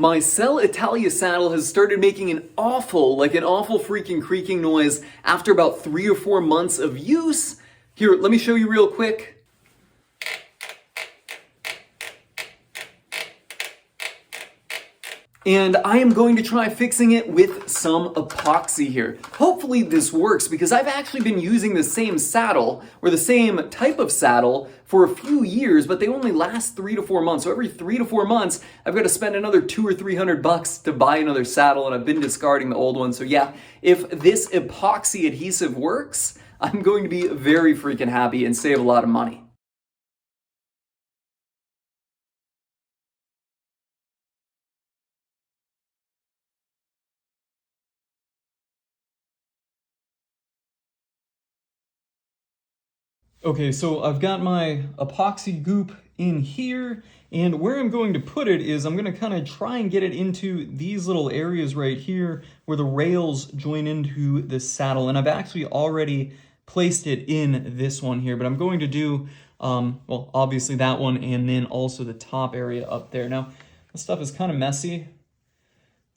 My Selle Italia saddle has started making an awful freaking creaking noise after about 3 or 4 months of use. Here, let me show you real quick. And I am going to try fixing it with some epoxy here. Hopefully this works because I've actually been using the same saddle or the same type of saddle for a few years, but they only last 3 to 4 months. So every 3 to 4 months, I've got to spend another $200 or $300 to buy another saddle, and I've been discarding the old one. So yeah, if this epoxy adhesive works, I'm going to be very freaking happy and save a lot of money. Okay, so I've got my epoxy goop in here, and where I'm going to put it is I'm going to kind of try and get it into these little areas right here where the rails join into the saddle, and I've actually already placed it in this one here, but I'm going to do, well, obviously that one and then also the top area up there. Now, this stuff is kind of messy,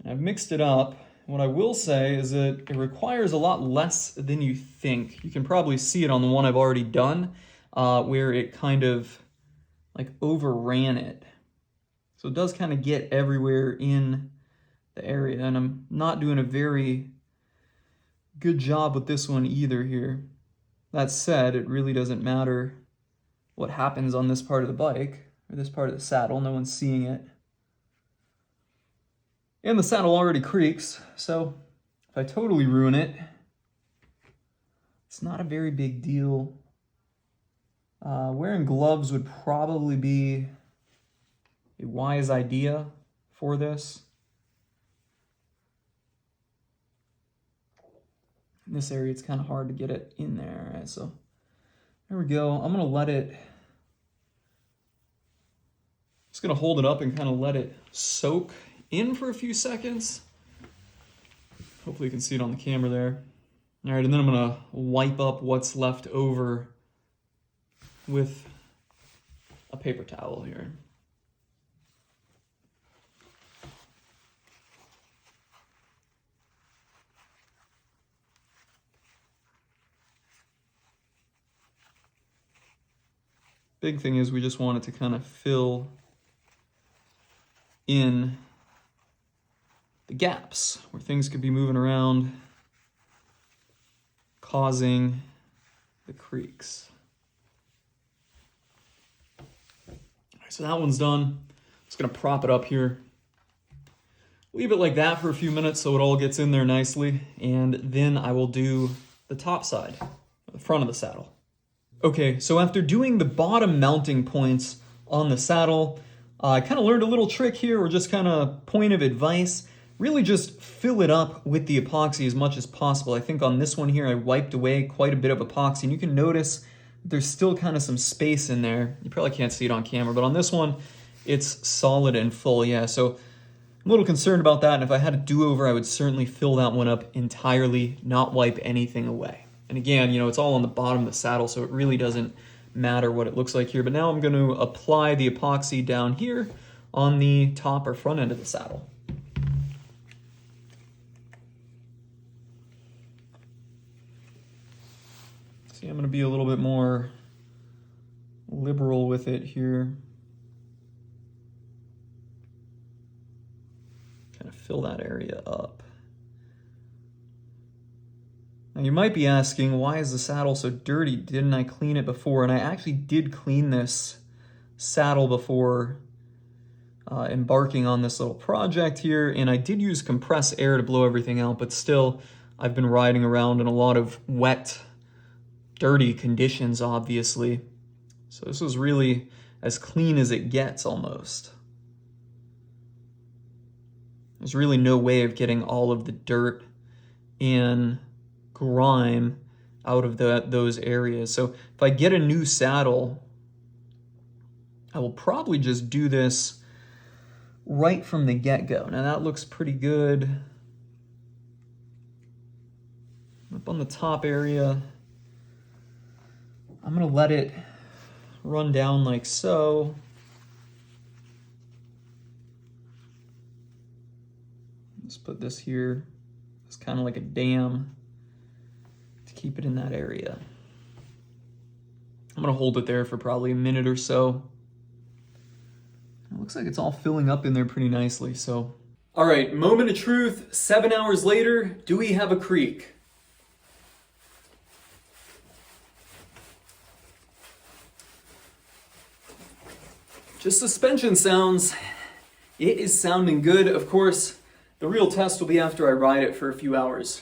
and I've mixed it up. What I will say is that it requires a lot less than you think. You can probably see it on the one I've already done, where it kind of like overran it. So it does kind of get everywhere in the area, and I'm not doing a very good job with this one either here. That said, it really doesn't matter what happens on this part of the bike, or this part of the saddle. No one's seeing it. And the saddle already creaks, so if I totally ruin it, it's not a very big deal. Wearing gloves would probably be a wise idea for this. In this area, it's kind of hard to get it in there. All right, so there we go. I'm gonna let it, just gonna hold it up and kind of let it soak in for a few seconds. Hopefully you can see it on the camera there. All right, and then I'm gonna wipe up what's left over with a paper towel here. Big thing is we just want it to kind of fill in the gaps where things could be moving around, causing the creaks. All right, so that one's done. Just gonna prop it up here. Leave it like that for a few minutes so it all gets in there nicely, and then I will do the top side, the front of the saddle. Okay, so after doing the bottom mounting points on the saddle, I kind of learned a little trick here, or just kind of point of advice. Really just fill it up with the epoxy as much as possible. I think on this one here, I wiped away quite a bit of epoxy, and you can notice there's still kind of some space in there. You probably can't see it on camera, but on this one, it's solid and full, yeah. So I'm a little concerned about that, and if I had a do-over, I would certainly fill that one up entirely, not wipe anything away. And again, you know, it's all on the bottom of the saddle, so it really doesn't matter what it looks like here. But now I'm going to apply the epoxy down here on the top or front end of the saddle. See, I'm going to be a little bit more liberal with it here. Kind of fill that area up. Now you might be asking, why is the saddle so dirty? Didn't I clean it before? And I actually did clean this saddle before embarking on this little project here, and I did use compressed air to blow everything out, but still, I've been riding around in a lot of wet, dirty conditions, obviously. So this was really as clean as it gets, almost. There's really no way of getting all of the dirt and grime out of those areas. So if I get a new saddle, I will probably just do this right from the get-go. Now that looks pretty good. Up on the top area, I'm gonna let it run down like so. Let's put this here. It's kind of like a dam to keep it in that area. I'm gonna hold it there for probably a minute or so. It looks like it's all filling up in there pretty nicely, so. All right, moment of truth, 7 hours later, do we have a creak? Just suspension sounds. It is sounding good. Of course, the real test will be after I ride it for a few hours.